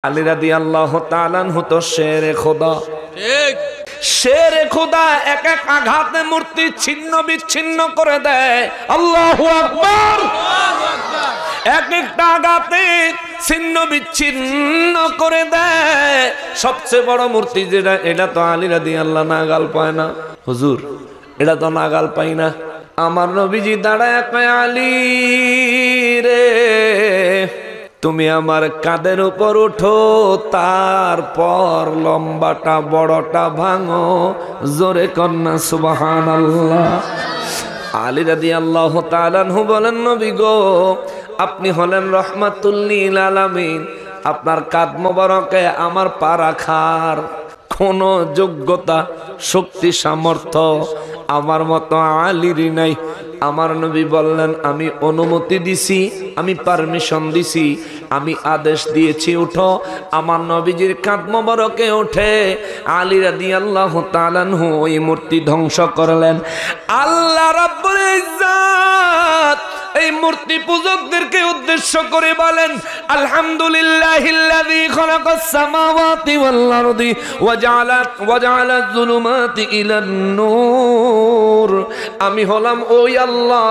আলী রাদিয়াল্লাহু তাআলা আনহু তো শেরে খোদা, ঠিক শেরে খোদা এক এক আঘাতে মূর্তি ছিন্ন বিচ্ছিন্ন করে দেয়। আল্লাহু আকবার, এক একটা আঘাতে ছিন্ন বিচ্ছিন্ন করে দেয়। সবচেয়ে বড় মূর্তি যেটা, এটা তো আলী রাদিয়াল্লাহু নাগাল পায় না। হুজুর এটা তো নাগাল পাই না। আমার নবীজি দাঁড়ায় কয়, আলী রে তুমি আমার কাঁধের উপর উঠো, তারপর লম্বাটা বড়টা ভাঙো, জোরে কন্যা সুবহানাল্লাহ। আলী রাদিয়াল্লাহু তাআলা আনহু বলেন, নবী গো আপনি হলেন রাহমাতুল লিল আলামিন, আপনার কাঁধ মোবারকে আমার পা রাখার কোন যোগ্যতা শক্তি সামর্থ্য আমার মতো আলীর নাই। আমার নবী বললেন, আমি অনুমতি দিছি, আমি পারমিশন দিছি, আমি আদেশ দিয়েছি উঠো। আমার নবীজির কাঁধ মোবারকে উঠে আলী রাদিয়াল্লাহু তাআলা আনহু ওই মূর্তি ধ্বংস করলেন। আল্লাহ রাব্বুল ইজ্জত এই মূর্তি পূজকদেরকে উদ্দেশ্য করে বলেন, আলহামদুলিল্লাহিল্লাযী খালাকাস সামাওয়াতি ওয়াল আরদি ওয়া জাআলাজ যুলুমাতি ইলান নূর। আমি হলাম ওই আল্লাহ,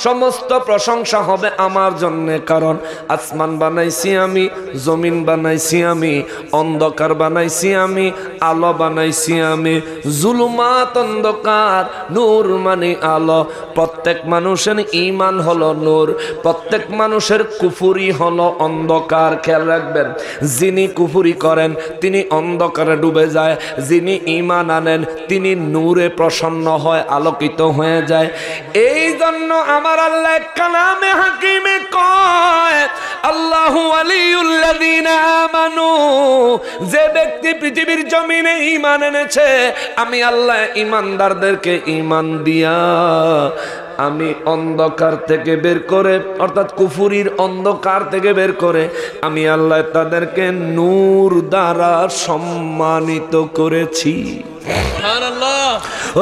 সমস্ত প্রশংসা হবে আমার জন্য, কারণ আসমান বানাইছি আমি, জমিন বানাইছি আমি, অন্ধকার বানাইছি আমি, আলো বানাইছি আমি। জুলুমাত অন্ধকার, নূর মানে আলো। প্রত্যেক মানুষের ঈমান হলো নূর, প্রত্যেক মানুষের কুফরি হলো অন্ধকার। খেয়াল রাখবেন, যিনি কুফরি করেন তিনি অন্ধকারে ডুবে যায়, যিনি ঈমান আনেন তিনি নূরে প্রসন্ন হয়, আলোকিত হয়ে যায়। এই জন্য আমার আল্লাহ কালামে হাকিমে কয়, আল্লাহু ওয়ালিউল্লাযীনা আমানু, যে ব্যক্তি পৃথিবীর জমিনে ঈমান এনেছে, আমি আল্লাহ ঈমানদারদেরকে ঈমান দিয়া আমি অন্ধকার থেকে বের করে, অর্থাৎ কুফুরির অন্ধকার থেকে বের করে আমি আল্লাহ তাদেরকে নূর দ্বারা সম্মানিত করেছি। সুবহানাল্লাহ।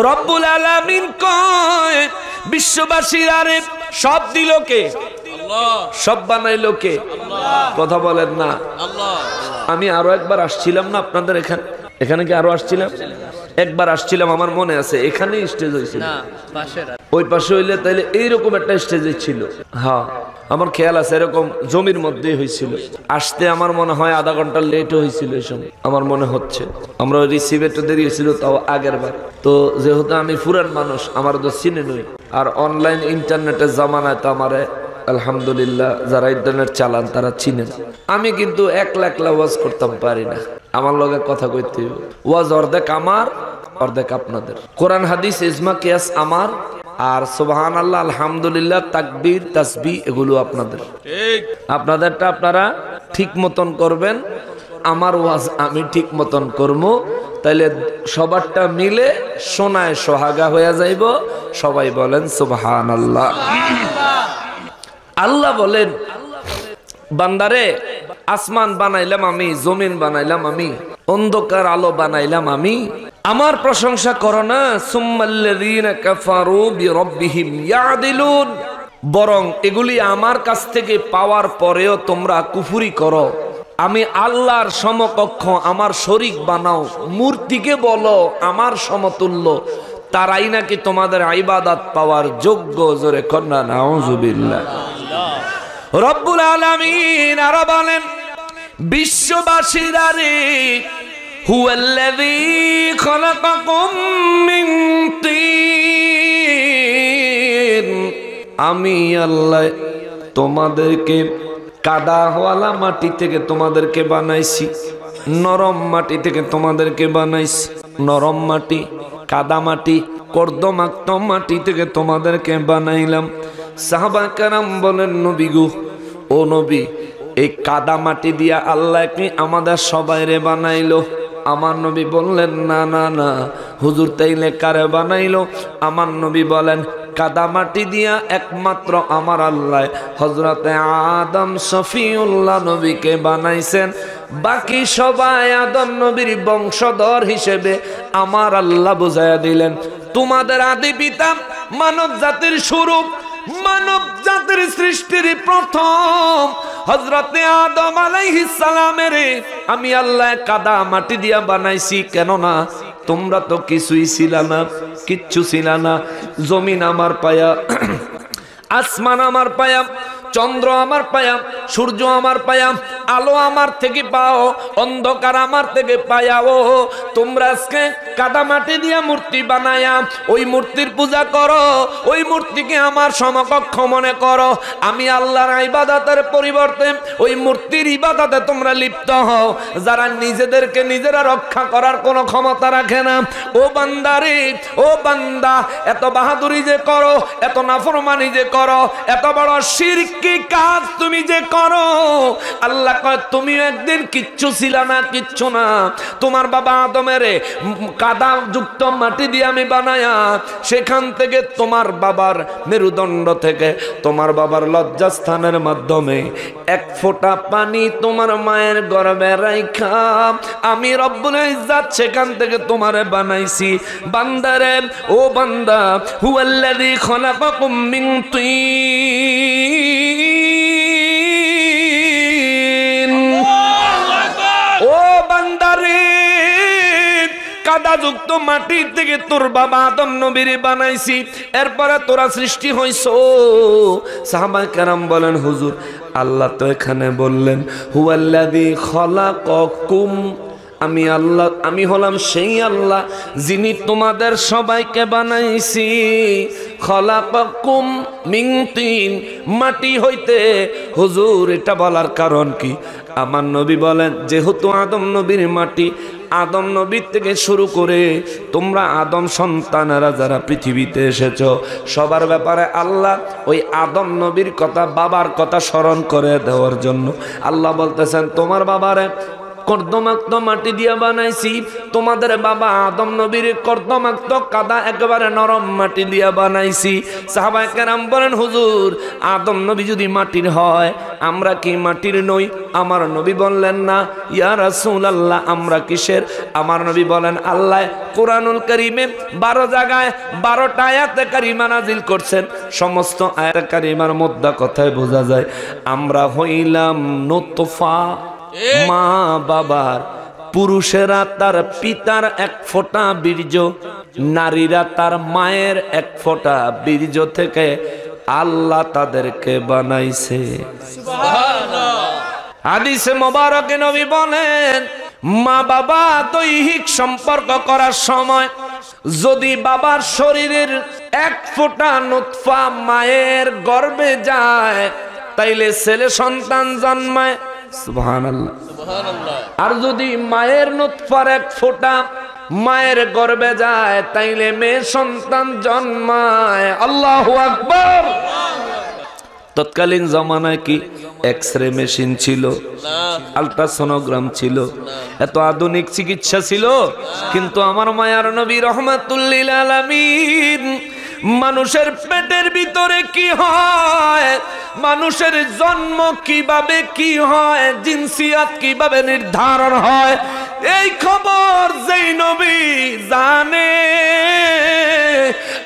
রব্বুল আলামিন কয়, বিশ্ববাসীর আরে সব দিল কে? আল্লাহ। সব বানাইলো কে? আল্লাহ। কথা বলেন না আল্লাহ। আমি আরো একবার আসছিলাম না আপনাদের এখানে, এখানে কি আরো আসছিলাম? একবার আসছিলাম, আমার মনে আছে, এখানে স্টেজ হয়েছিল না, ওই পাশে হইলে তাইলে এইরকম একটা স্টেজে ছিল। হ্যাঁ আমার খেয়াল আছে, এরকম জমির মধ্যেই হয়েছিল। আসতে আমার মনে হয় আধা ঘন্টা লেট হয়েছিল এই সময়, আমার মনে হচ্ছে। আমরা রিসিভে একটু দেরি হয়েছিল, তাও আগের বার। তো যেহেতু আমি পুরান মানুষ, আমার তো চিনে নই, আর অনলাইন ইন্টারনেটের জামানায় তো আমার আলহামদুলিল্লাহ যারা ইন্টারনেট চালান তারা চিনেন। আমি কিন্তু একলা ওয়াজ করতাম পারি না, আমার লগে কথা কইতে হইব। ওয়াজ অর্ধেক আমার, অর্ধেক আপনাদের। কোরআন হাদিস ইজমা কিয়াস আমার, আর সুবহানাল্লাহ আলহামদুলিল্লাহ তাকবীর তাসবিহ এগুলো আপনাদের। ঠিক, আপনাদেরটা আপনারা ঠিক মতন করবেন, আমার ওয়াজ আমি ঠিক মতন করবো, তাইলে সবারটা মিলে সোনায় সোহাগা হয়ে যাইব। সবাই বলেন সুবহানাল্লাহ। আল্লাহ বলেন, বান্দারে আসমান বানাইলাম আমি, জমিন বানাইলাম আমি, অন্ধকার আলো বানাইলাম আমি, আমার প্রশংসা করো না। সুম্মাল্লাযীনা কাফারু বিরাব্বিহিম ইয়াদিলুন, বরং এগুলি আমার কাছ থেকে পাওয়ার পরেও তোমরা কুফরি করো। আমি আল্লাহর সমকক্ষ আমার শরীক বানাও, মূর্তিকে বলো আমার সমতুল্য, তারাই নাকি তোমাদের ইবাদত পাওয়ার যোগ্য। জোরে কন্না নাউযুবিল্লাহ। রব্বুল আলামিন আরো বলেন, বিশ্ববাসীরা রে, হুয়াল্লাযী খালাকাকুম মিন তিন, আমি আল্লাহ তোমাদেরকে কাদাওয়ালা মাটি থেকে তোমাদেরকে বানাইছি, নরম মাটি থেকে তোমাদেরকে বানাইছি। নরম মাটি, কাদা মাটি, কর্দমাক্ত মাটি থেকে তোমাদেরকে বানাইলাম। সাহাবা কেরাম বলেন, নবী গো, ও নবী, এই কাদা মাটি দিয়া আল্লাহ কি আমাদের সবাইরে বানাইলো? আমার নবী বললেন, না না না হুজুর, তাইলে কারে বানাইলো? আমার নবী বলেন, কাদা মাটি দিয়া একমাত্র আমার আল্লাহ হযরতে আদম শফিউল্লাহ নবীকে বানাইছেন। বাকি সবাই আদম নবীর বংশধর হিসেবে আমার আল্লাহ বুঝাইয়া দিলেন, তোমাদের আদি পিতা মানব জাতির স্বরূপ, মানব জাতির সৃষ্টির প্রথম হযরতে আদম আলাইহিস সালামের আমি আল্লাহ কাদা মাটি দিয়া বানাইছি, কেন না তোমরা তো কিছুই ছিল না, কিচ্ছু ছিল না। জমিন আমার পায়া, আসমান আমার পায়া, চন্দ্র আমার পায়া, সূর্য আমার পায়া, আলো আমার থেকে পাও, অন্ধকার আমার থেকে পায়াও। তোমরা আজকে কাদা মাটি দিয়া মূর্তি বানায়া ওই মূর্তির পূজা করো, ওই মূর্তিকে আমার সমকক্ষ মনে করো। আমি আল্লাহর ইবাদতের পরিবর্তে ওই মূর্তির ইবাদতে তোমরা লিপ্ত হও, যারা নিজেদেরকে নিজেরা রক্ষা করার কোনো ক্ষমতা রাখে না। ও বান্দারে, ও বান্দা, এত বাহাদুরি যে করো, এত নাফরমানি যে করো, এত বড় শিরক কি কাজ তুমি যে করো, আল্লাহ কয় তুমি একদিন কিচ্ছু ছিল না, কিচ্ছু না। তোমার বাবা আদমের কাদা যুক্ত মাটি দিয়ে আমি বানায়া, সেখান থেকে তোমার বাবার মেরুদণ্ড থেকে তোমার বাবার লজ্জাস্থানের মাধ্যমে এক ফোঁটা পানি তোমার মায়ের গর্ভে রাইখা আমি রব্বুল ইজ্জাত সেখান থেকে তোমারে বানাইছি। বান্দারে, ও বান্দা, হুয়াল্লাযী খলাকাকুম মিন তিন। ও বান্দারে, কাদাযুক্ত মাটি থেকে তোর বাবা আদম নবীরে বানাইছি, এরপরে তোরা সৃষ্টি হইছ। সাহাবায়ে কেরাম বলেন, হুজুর আল্লাহ তো এখানে বললেন হুয়াল্লাযী খলাকাকুম, আমি আল্লাহ, আমি হলাম সেই আল্লাহ যিনি তোমাদের সবাইকে বানাইছি। খলাকাকুম মিন তিন, মাটি হইতে। হুজুর এটা বলার কারণ কি? আমার নবী বলেন যেহেতু আদম নবীর মাটি, আদম নবীর থেকে শুরু করে তোমরা আদম সন্তানেরা যারা পৃথিবীতে এসেছো, সবার ব্যাপারে আল্লাহ ওই আদম নবীর কথা, বাবার কথা স্মরণ করে দেওয়ার জন্য আল্লাহ বলতেছেন তোমার বাবারে কর্দমাক্ত মাটি দিয়া বানাইছি, তোমাদের বাবা আদম নবীর কর্দমাক্ত কাদা একেবারে নরম মাটি দিয়া বানাইছি। সাহাবায়ে কেরাম বলেন, হুজুর আদম নবী যদি মাটির হয়, আমরা কি মাটির নই? আমার নবী বললেন না, ইয়া রাসূলুল্লাহ আমরা কিসের? আমার নবী বলেন আল্লাহ কোরআনুল কারীমে 12 জায়গায় 12টা আয়াতে কারিমা নাজিল করছেন। সমস্ত আয়াতে কারিমার মধ্যে কথায় বোঝা যায় আমরা হইলাম নুতফা। মা বাবার, পুরুষেরা তার পিতার এক ফোঁটা বীর্য, নারীরা তার মায়ের এক ফোঁটা বীর্য থেকে আল্লাহ তাদেরকে বানাইছে। সুবহানাল্লাহ। হাদিসে মোবারকে নবী বলেন মা বাবা দৈহিক সম্পর্ক করার সময় যদি বাবার শরীরের এক ফোঁটা নুতফা মায়ের গর্ভে যায়, তাইলে ছেলে সন্তান জন্মায়। সুবহানাল্লাহ, সুবহানাল্লাহ। আর যদি মায়ের নুতফার এক ফোঁটা মায়ের গর্ভে যায়, তাইলে মেয়ে সন্তান জন্মায়। আল্লাহু আকবার। তৎকালীন জমানায় কি এক্সরে মেশিন ছিল? আল্ট্রাসোনোগ্রাম ছিল? এত আধুনিক চিকিৎসা ছিল? কিন্তু আমার মায়ার নবী রাহমাতুল লিল আলামিন মানুষের পেটের ভিতরে কি হয়, মানুষের জন্ম কিভাবে কি হয়, জিনসিয়াত কিভাবে নির্ধারণ হয়, এই খবর যেই নবী জানে,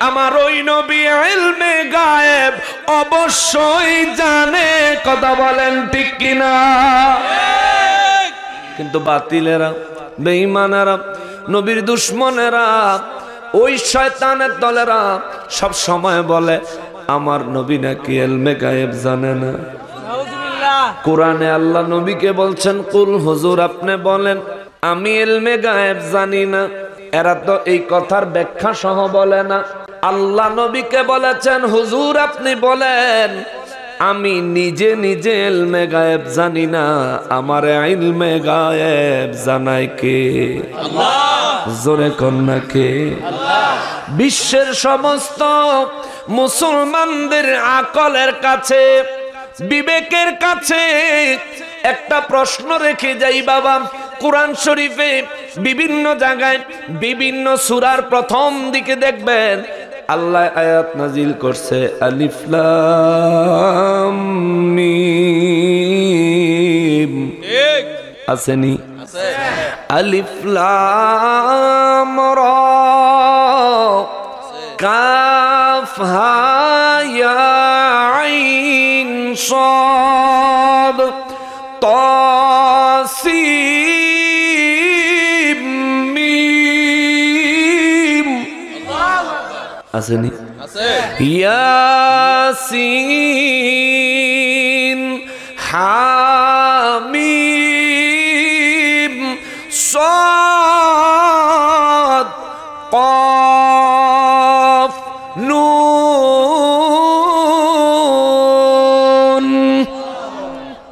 আমার ওই নবী ইলমে গায়েব অবশ্যই জানে। কথা বলেন ঠিক কিনা? কিন্তু বাতিলেরা, বেঈমানেরা, নবীর দুশমনেরা, ওই শয়তানের দলেরা সব সময় বলে আমার নবী নাকি ইলমে গায়েব জানে না। কোরআনে আল্লাহ নবীকে বলছেন কুল, হুজুর আপনি বলেন আমি ইলমে গায়েব জানি না। এরা তো এই কথার ব্যাখ্যা সহ বলে না। আল্লাহ নবীকে বলেছেন হুজুর আপনি বলেন আমি নিজে নিজে ইলমে গায়েব জানি না, আমার ইলমে গায়েব জানায় কে? আল্লাহ। জোরে কন্যা কে? আল্লাহ। বিশ্বের সমস্ত মুসলমানদের আকলের কাছে, বিবেকের কাছে একটা প্রশ্ন রেখে যাই বাবা। কোরআন শরীফে বিভিন্ন জায়গায় বিভিন্ন সূরার প্রথম দিকে দেখবেন আল্লাহ আয়াত নাজিল করছে আলিফ লাম মিম। ঠিক আসেনি? আছে। আলিফ লাম রা কাফ হা ইয়া আইন সাদ আসেনি? ইয়াসিন হামিম সাদ কফ নুন।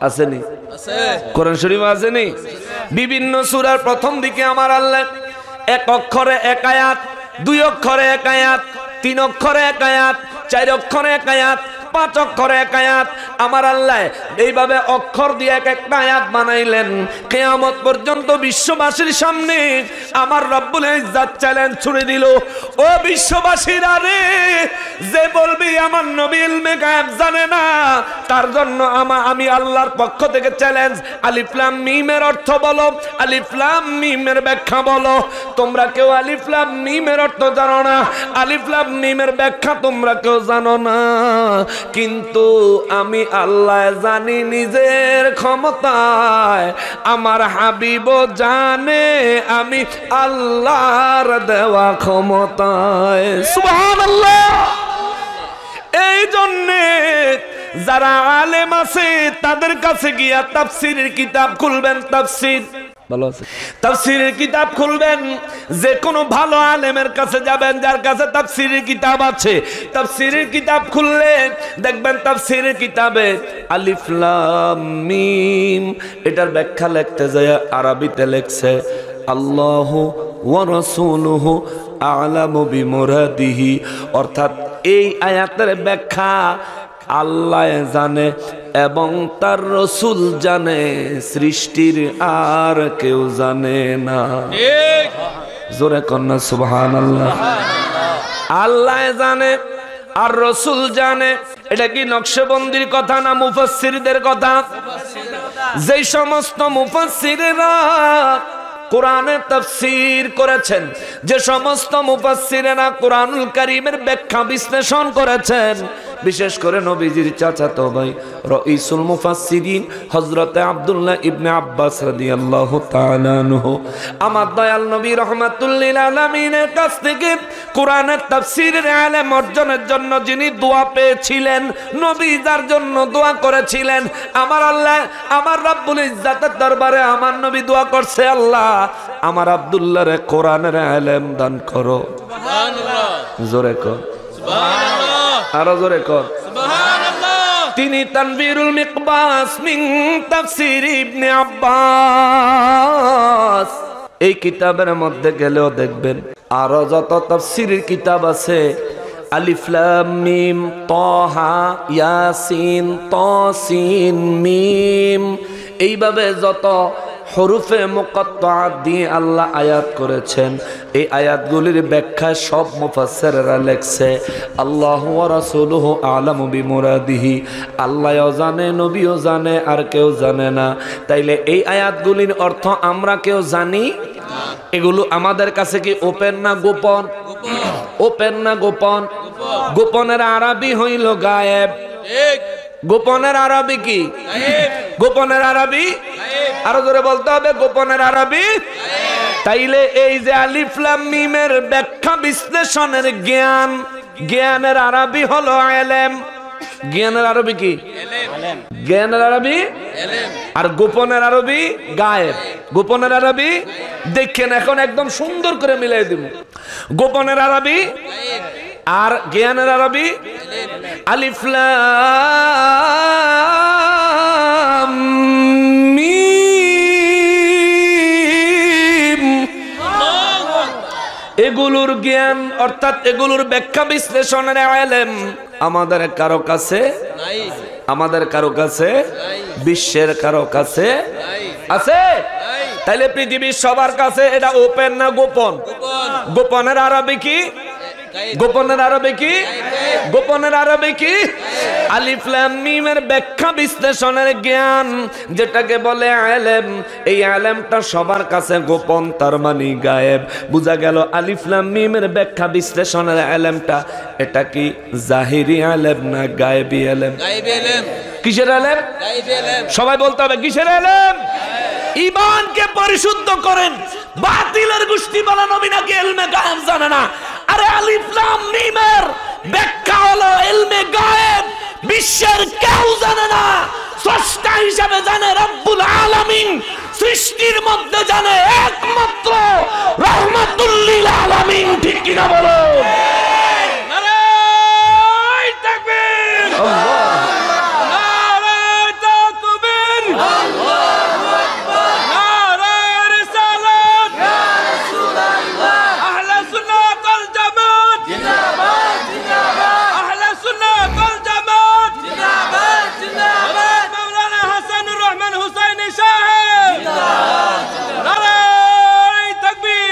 আসেনি? কোরআন শরীফ আসেনি? বিভিন্ন সূরার প্রথম দিকে আমার আল্লাহ এক অক্ষরে এক আয়াত, দুই অক্ষরে এক আয়াত, তিন অক্ষরে এক আয়াত, চার অক্ষরে এক আয়াত, পাঁচ অক্ষরে এক আয়াত। আমার আল্লাহ এইভাবে অক্ষর দিয়ে এক একটা আয়াত বানাইলেন। কিয়ামত পর্যন্ত বিশ্ববাসীর সামনে আমার রব্বুল ইজ্জত চ্যালেঞ্জ ছুড়ে দিল, ও বিশ্ববাসীরা রে, যে বলবি আমার নবী ইলমে গায়েব জানে না, তার জন্য আমি আল্লাহর পক্ষ থেকে চ্যালেঞ্জ। আলিফ লাম মিমের অর্থ বলো, আলিফ লাম মিমের ব্যাখ্যা বলো। তোমরা কেউ আলিফ লাম মিমের অর্থ জানো না, আলিফ লাম মিমের ব্যাখ্যা তোমরা কেউ জানো না, কিন্তু আমি আল্লাহ জানি নিজের ক্ষমতায়, আমার হাবিব জানে আমি আল্লাহর দেওয়া ক্ষমতায়। সুবহানাল্লাহ। এই জন্যে যারা আলেম আছে তাদের কাছে গিয়া তাফসীরের কিতাব খুলবেন, তাফসীরের কিতাব খুলবেন। যে কোনো ভালো আলেমের কাছে যাবেন যার কাছে তাফসীরের কিতাব আছে, তাফসীরের কিতাব খুললে দেখবেন তাফসীরের কিতাবে আলিফ লাম মিম এটার ব্যাখ্যা লিখতে যায় আরবিতে লেখছে আল্লাহু ওয়া রাসূলুহু আ'লামু বিমুরাদিহি, অর্থাৎ এই আয়াতের ব্যাখ্যা আল্লাহ জানে এবং তার রসুল জানে, সৃষ্টির আর কেউ জানে না। জোরে কন্যা সুবহানাল্লাহ। আল্লাহ জানে আর রসুল জানে। এটা কি নকশবন্দির কথা না মুফাসসিরদের কথা? যেই সমস্ত মুফাসসিররা কোরআনের তাফসীর করেছেন, যে সমস্ত মুফাসসিরেরা কোরআনুল কারীমের ব্যাখ্যা বিশ্লেষণ করেছেন, বিশেষ করে নবীজির চাচাতো ভাই রাইসুল মুফাসসিরিন হযরতে আব্দুল্লাহ ইবনে আব্বাস রাদিয়াল্লাহু তাআলা আনহু আমার দয়াল নবী রাহমাতুল লিল আলামিনের কাছ থেকে কোরআনের তাফসীরের ইলম অর্জনের জন্য যিনি দোয়া পেয়েছিলেন, নবী যার জন্য দোয়া করেছিলেন, আমার আল্লাহ আমার রব্বুল ইজ্জাতের দরবারে আমার নবী দোয়া করছে, আল্লাহ আমার আব্দুল্লাহরে কোরআনের ইলম দান করো। সুবহানাল্লাহ। জোরে কর সুবহানাল্লাহ, আরো জোরে কর সুবহানাল্লাহ। তিনি তানবীরুল মিকবাস মিন তাফসীর ইবনে আব্বাস এই কিতাবের মধ্যে গেলেও দেখবেন আরো যত তাফসীরের কিতাব আছে, আলিফ লাম মিম তাহা ইয়াসিন তাসিন মিম, এইভাবে যত হরুফে মুকাত্তাআত দিয়ে আল্লাহ আয়াত করেছেন, এই আয়াতগুলির ব্যাখ্যা সব মুফাসসিররা লেখছে আল্লাহু ওয়া রাসূলুহু আ'লামু বিমুরাদিহি, আল্লাহও জানে নবীও জানে আর কেউ জানে না। তাইলে এই আয়াতগুলির অর্থ আমরা কেউ জানি? এগুলো আমাদের কাছে কি ওপেন না গোপন? ওপেন না গোপন? গোপনের আরবি হইল গায়েব। গোপনের আরবি কি? গোপনের আরবি আরো জোরে বলতে হবে, গোপনের আরবি। তাইলে এই যে আলিফ লাম মিমের ব্যাখ্যা বিশ্লেষণের জ্ঞান, জ্ঞানের আরবি হলো ইলম। জ্ঞানের আরবি কি? জ্ঞানের আরবি আর গোপনের আরবি গায়েব। গোপনের আরবি দেখেন এখন একদম সুন্দর করে মিলাই দিব। গোপনের আরবি আর জ্ঞানের আরবি আলিফ লাম মিম, এগুলোর জ্ঞান অর্থাৎ এগুলোর ব্যাখ্যা বিশ্লেষণের ইলম আমাদের কারো কাছে নাই, আমাদের কারো কাছে, বিশ্বের কারো কাছে আছে? তাইলে পৃথিবীর সবার কাছে এটা ওপেন না গোপন? গোপনের আরবি কি? গোপনের আরবি কি? গোপনের আরবি কি? আলিফ লাম মিমের ব্যাখ্যা বিশ্লেষণের জ্ঞান যেটাকে বলে ইলম, এই ইলমটা সবার কাছে গোপন, তার মানে গায়েব। বুঝা গেল আলিফ লাম মিমের ব্যাখ্যা বিশ্লেষণের ইলমটা এটা কি জাহিরি ইলম না গায়েবী ইলম? গায়েবী ইলম। কিসের ইলম? গায়েবী ইলম। সবাই বলতে হবে কিসের ইলম? ঈমানকে পরিশুদ্ধ করেন। বাতিলের গোষ্ঠী বলা নবী নাকি ইলমে গায়েব জানে না। আরে আলিফ লাম মিমের ব্যাখ্যা হলো ইলমে গায়েব, বিশ্বের কেউ জানে না, স্রষ্টা হিসেবে জানে রব্বুল আলামিন, সৃষ্টির মধ্যে জানে একমাত্র রহমাতুল লিল আলামিন। ঠিক কিনা বলো? নারায়ে তাকবীর, নারায়ে তাকবীর, আল্লাহু আকবার, নারায়ে রিসালাত, ইয়া রাসূলুল্লাহ, আহলে সুন্নাত ওয়াল জামাত জিন্দাবাদ, জিন্দাবাদ, আহলে সুন্নাত ওয়াল জামাত জিন্দাবাদ, জিন্দাবাদ, মাওলানা হাসানুর রহমান হুসাইনি সাহেব জিন্দাবাদ, নারায়ে তাকবীর।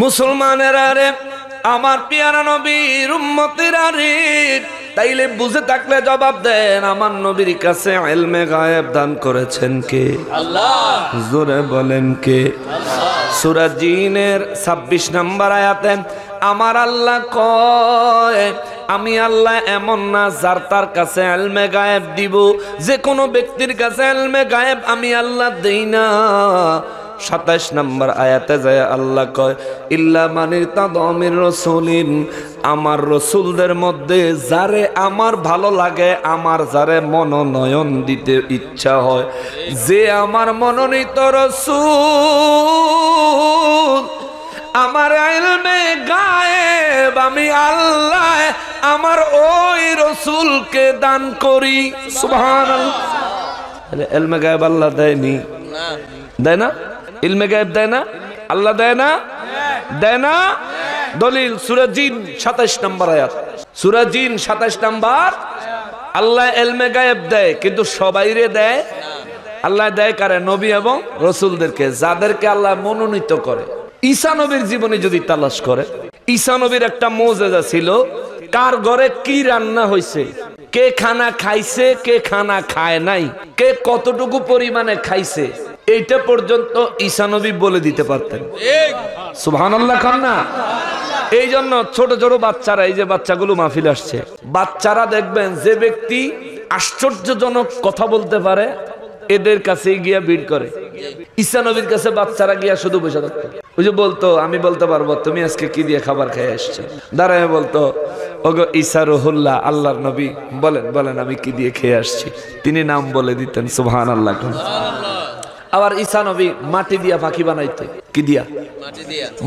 মুসলমানেরা রে, আমার পিয়ারা নবীর উম্মতেরা রে, তাইলে বুঝে থাকলে জবাব দেন, আমার নবীর কাছে ইলমে গায়েব দান করেছেন কে? আল্লাহ। জোরে বলেন কে? আল্লাহ। সূরা জিনের 26 নম্বর আয়াতে আমার আল্লাহ কয়, আমি আল্লাহ এমন না যার তার কাছে ইলমে গায়েব দিব, যে কোনো ব্যক্তির কাছে ইলমে গায়েব আমি আল্লাহ দেই না। 27 নম্বর আয়াতে যায় আল্লাহ কয়, ইল্লা মানির তাদমির রাসূলিন, আমার রাসূলদের মধ্যে যারে আমার ভালো লাগে, আমার যারে মনোনয়ন দিতে ইচ্ছা হয়, যে আমার মনোনীত রাসূল, আমার ইলমে গায়েব আমি আল্লাহ আমার ওই রাসূলকে দান করি। সুবহানাল্লাহ। ইলমে গায়েব আল্লাহ দেয়নি? দেয় না? ইলমে গায়েব দেয় না? আল্লাহ দেয় না? দেয় না? দলিল সূরা জিন 27 নম্বর আয়াত। সূরা জিন 27 নম্বর। আল্লাহ ইলমে গায়েব দেয়, কিন্তু সবাইরে দেয়? আল্লাহ দেয় কারে? নবী এবং রাসূলদেরকে, যাদেরকে আল্লাহ মনোনীত করে। ঈসা নবীর জীবনে যদি তালাশ করে, ঈসা নবীর একটা মুজিজা ছিল, কার ঘরে কি রান্না হয়েছে, কে খানা খাইছে, কে খানা খায় নাই, কে কতটুকু পরিমাণে খাইছে, এইটা পর্যন্ত ঈসা নবী বলে দিতে পারতেন। সুবহানাল্লাহ খান না? এই জন্য ছোট ছোট বাচ্চারা, এই যে বাচ্চাগুলো মাহফিল আসছে, বাচ্চারা দেখবেন যে ব্যক্তি আশ্চর্যজনক কথা বলতে পারে এদের কাছে গিয়া ভিড় করে। ঈসা নবীর কাছে বাচ্চারা গিয়া শুধু বসে থাকতো। ওই যে বলতো, আমি বলতে পারবো তুমি আজকে কি দিয়ে খাবার খেয়ে আসছো, দাঁড়ায় বলতো, ওগো ঈসা রুহুল্লাহ, আল্লাহর নবী, বলেন বলেন আমি কি দিয়ে খেয়ে আসছি। তিনি নাম বলে দিতেন। সুবহানাল্লাহ। আবার ঈসা নবী মাটি দিয়া পাখি বানাইতো। কি দিয়া?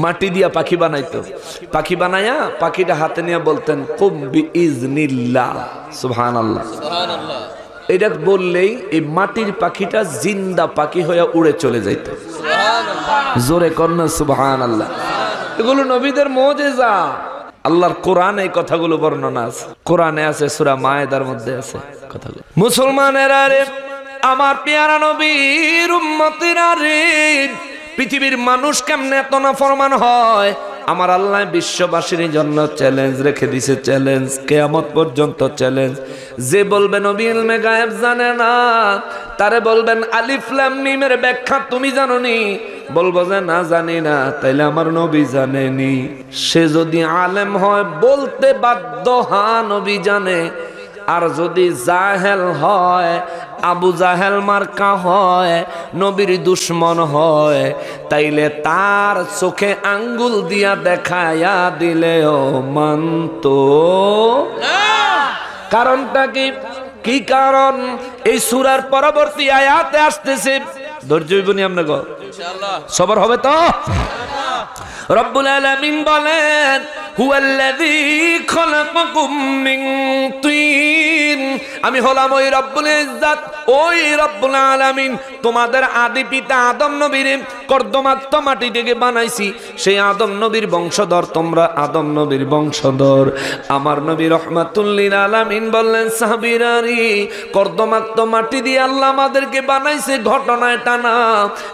মাটি দিয়া পাখি বানাইতো। পাখি বানায়া পাখিটা হাতে নিয়ে বলতেন কুম বিইজনিল্লাহ। সুবহানাল্লাহ। এটা বললেই এই মাটির পাখিটা জিন্দা পাখি হয়ে উড়ে চলে যাইত। জোরে কন্যা সুবহানাল্লাহ। এগুলো নবীদের মুজিজা। আল্লাহর কোরআনে এই কথাগুলো বর্ণনা আছে, কোরআনে আছে, সূরা মায়েদার মধ্যে আছে কথাগুলো। মুসলমানেরা রে, আমার পেয়ারা নবীর উম্মতেরা রে, পৃথিবীর মানুষ কেমনে এত নাফরমান হয়? আমার আল্লাহ বিশ্ববাসীর জন্য চ্যালেঞ্জ রেখে দিছে, চ্যালেঞ্জ কিয়ামত পর্যন্ত চ্যালেঞ্জ। যে বলবে নবী ইলমে গায়েব জানে না, তারে বলবেন আলিফ লাম মিমের ব্যাখ্যা তুমি জানোনি, বলবো যে না জানি না, তাইলে আমার নবী জানেনি। সে যদি আলেম হয় বলতে বাধ্য, হ্যাঁ নবী জানে। আর যদি জাহেল হয়, আবু জাহেল মার্কা হয়, নবীর দুশ্মন হয়, তাইলে তার চোখে আঙ্গুল দিয়া দেখায়া দিলেও মানতো না। কারণটা কি? কি কারণ? এই সূরার পরবর্তী আয়াতে আসতেছে। ধৈর্য হইবনি আমরা গো, ইনশাআল্লাহ সবর হবে তো। রব্বুল আলামিন বলেন হুয়াল্লাযী খালাকাকুম মিন তিন, আমি হলাম ওই রব্বুল ইজ্জত, ওই রব্বুল আলামিন তোমাদের আদি পিতা আদম নবীর কর্দমাক্ত মাটি থেকে বানাইছি। সেই আদম নবীর বংশধর তোমরা, আদম নবীর বংশধর। আমার নবী রাহমাতুল লিল আলামিন বললেন সাহাবীরারি, কর্দমাক্ত মাটি দিয়ে আল্লাহ আমাদেরকে বানাইছে, ঘটনা এটা না।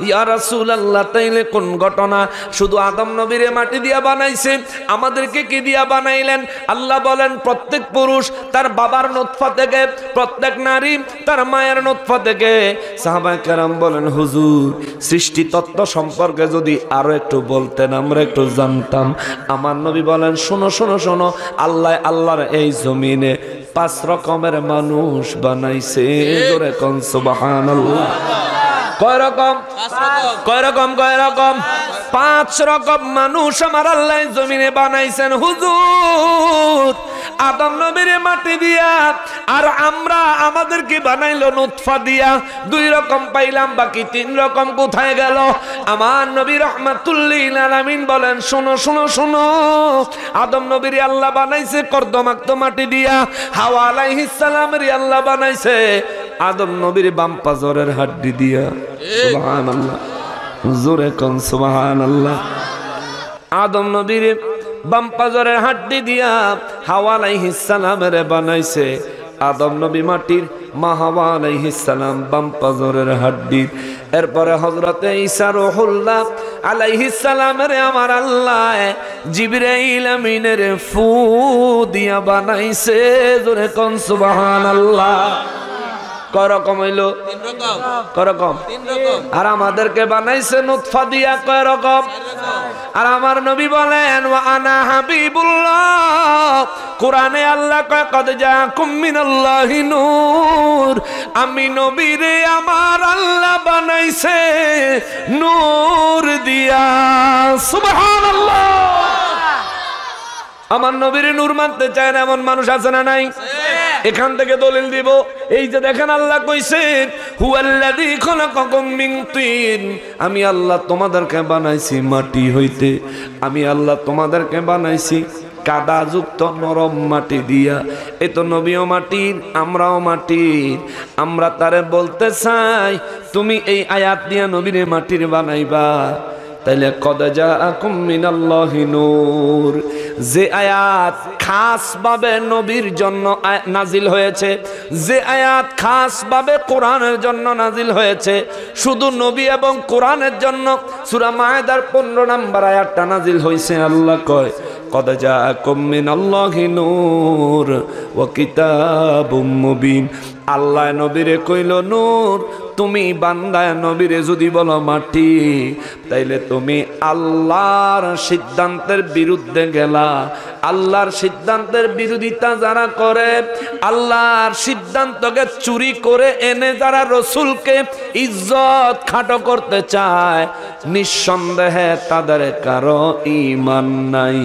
ইয়া রাসূলুল্লাহ, তাইলে কোন ঘটনা? শুধু আদম নবীরে মাটি দিয়া বানাইছে, আমাদেরকে কি দিয়া বানাইলেন? আল্লাহ বলেন প্রত্যেক পুরুষ তার বাবার নুতফা থেকে, প্রত্যেক নারী তার মায়ের নুতফা থেকে। সাহাবায়ে কেরাম বলেন হুজুর, সৃষ্টি তত্ত্ব সম্পর্কে যদি আরো একটু বলতেন আমরা একটু জানতাম। আমার নবী বলেন শোনো শোনো শোনো, আল্লাহ আল্লাহর এই জমিনে 5 রকমের মানুষ বানাইছে। জোরে কোন সুবহানাল্লাহ। কয় রকম? কয় রকম? কয় রকম? 5 রকম মানুষ আমার আল্লাহ জমিনে বানাইছেন হুজুর। আদম নবীর মাটি দিয়া, আর আমরা আমাদেরকে বানাইলো নুতফা দিয়া। 2 রকম পাইলাম, বাকি 3 রকম কোথায় গেল? আমার নবী রাহমাতুল লিল আলামিন বলেন, শোনো শোনো শোনো, আদম নবীর আল্লাহ বানাইছে কর্দমাক্ত মাটি দিয়া। হাওয়া আলাইহিস সালামের আল্লাহ বানাইছে আদম নবীর বাম পাজরের হাড্ডি দিয়া। সুবহানাল্লাহ, জোরে কোন সুবহানাল্লাহ। আদম নবীর বাম পাজরের হাড্ডি দিয়া হাওয়া আলাইহিস সালামের বানাইছে আদম নবী মাটির, মা হাওয়া আলাইহিস সালাম বাম পাজরের হাড্ডি। এরপরে হযরতে ঈসা রূহুল্লাহ আলাইহিস সালামের আমার আল্লাহ জিবরাইল আমিনের ফু দিয়া বানাইছে। জোরে কোন সুবহানাল্লাহ। কয় রকম হইলো? 3 রকম। কয় রকম? 3 রকম। আর আমাদেরকে বানাইছে নুতফা দিয়া। কয় রকম? আর আমার নবী বলেন, ওয়া আনা হাবিবুল্লাহ। কোরআনে আল্লাহ কয়, কদ জাকুম মিনাল্লাহি নূর। আমি নবীরে আমার আল্লাহ বানাইছে নূর দিয়া। সুবহানাল্লাহ। আমার নবীর নূর মানতে চায় না এমন মানুষ আছে না নাই? এখান থেকে দলিল দিব। এই যে দেখেন আল্লাহ কইছেন, হুয়াল্লাযী খালাকাকুম মিন তিন। আমি আল্লাহ তোমাদেরকে বানাইছি মাটি হইতে। আমি আল্লাহ তোমাদেরকে বানাইছি কাদা যুক্ত নরম মাটি দিয়া। এই তো নবীও মাটির, আমরাও মাটির। আমরা তারে বলতে চাই, তুমি এই আয়াত দিয়া নবীরে মাটির বানাইবা, তাইলে কদ জাআকুম মিনাল্লাহি নূর, যে আয়াত খাস ভাবে নবীর জন্য নাজিল হয়েছে, যে আয়াত খাস ভাবে কোরআনের জন্য নাজিল হয়েছে, শুধু নবী এবং কোরআনের জন্য সূরা মায়েদার 15 নম্বর আয়াতটা নাজিল হয়েছে। আল্লাহ কয়, কদ জাআকুম মিনাল্লাহি নূর ওয়া কিতাবুম মুবিন। আল্লাহ নবীরে কইল নূর, তুমি বান্দায় নবীরে যদি বলো মাটি, তাইলে তুমি আল্লাহর সিদ্ধান্তের বিরুদ্ধে গেলা। আল্লাহর সিদ্ধান্তের বিরোধিতা যারা করে, আল্লাহর সিদ্ধান্তকে চুরি করে এনে যারা রসুলকে ইজ্জত খাটো করতে চায়, নিঃসন্দেহে তাদের কারো ঈমান নাই।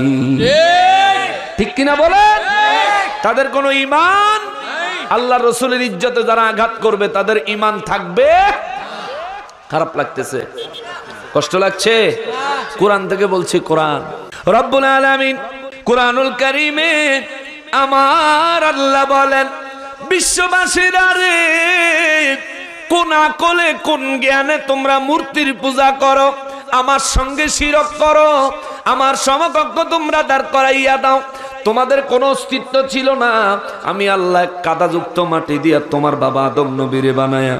ঠিক কিনা বলেন? তাদের কোনো ঈমান, আল্লাহ রসুলের ইজ্জতে যারা আঘাত করবে তাদের ঈমান থাকবে। খারাপ লাগতেছে? কষ্ট লাগছে? কোরআন থেকে বলছি, কোরআন রব্বুল আলামিন কোরআনুল কারীমে আমার আল্লাহ বলেন, বিশ্ববাসীরা রে, কোন আকলে কোন জ্ঞানে তোমরা মূর্তির পূজা করো, আমার সঙ্গে শিরক করো, আমার সমকক্ষ তোমরা দাঁড় করাইয়া দাও। তোমাদের কোনো অস্তিত্ব ছিল না। আমি আল্লাহ কাদাযুক্ত মাটি দিয়া তোমার বাবা আদম নবীরে বানায়া,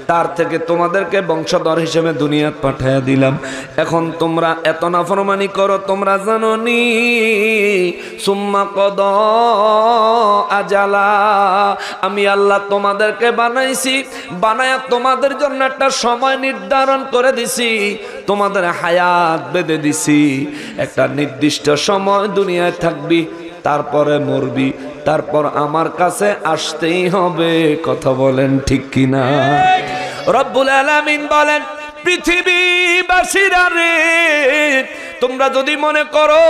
তার থেকে তোমাদেরকে বংশধর হিসেবে দুনিয়াত পাঠাইয়া দিলাম। এখন তোমরা এত নাফরমানি করো, তোমরা জানো নি সুম্মা কদ আজালা, আমি আল্লাহ তোমাদেরকে বানাইছি, বানায়া তোমাদের জন্য একটা সময় নির্ধারণ করে দিছি, তোমাদের হায়াত বেঁধে দিছি। একটা নির্দিষ্ট সময় দুনিয়ায় থাকবি, তারপরে মরবি, তারপর আমার কাছে আসতেই হবে। কথা বলেন ঠিক কিনা? রব্বুল আলামিন বলেন, পৃথিবীবাসীরা রে, তোমরা যদি মনে করো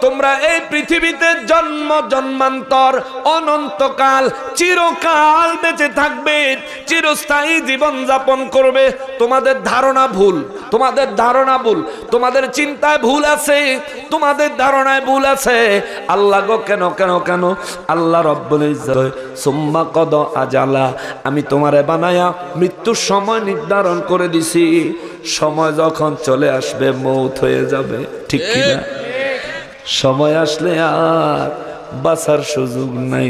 তোমরা এই পৃথিবীতে জন্ম জন্মান্তর অনন্তকাল চিরকাল বেঁচে থাকবে, চিরস্থায়ী জীবন যাপন করবে, তোমাদের ধারণা ভুল। তোমাদের ধারণা ভুল, তোমাদের চিন্তায় ভুল আছে, তোমাদের ধারণায় ভুল আছে। আল্লাহ গো, কেন কেন কেন? আল্লাহ রব্বুল ইজ্জত সুম্মা কদ আজালা, আমি তোমারে বানায়া মৃত্যুর সময় নির্ধারণ করে দিছি। সময় যখন চলে আসবে মৌত হয়ে যাবে। ঠিক কিনা? সময় আসলে আর বাঁচার সুযোগ নাই।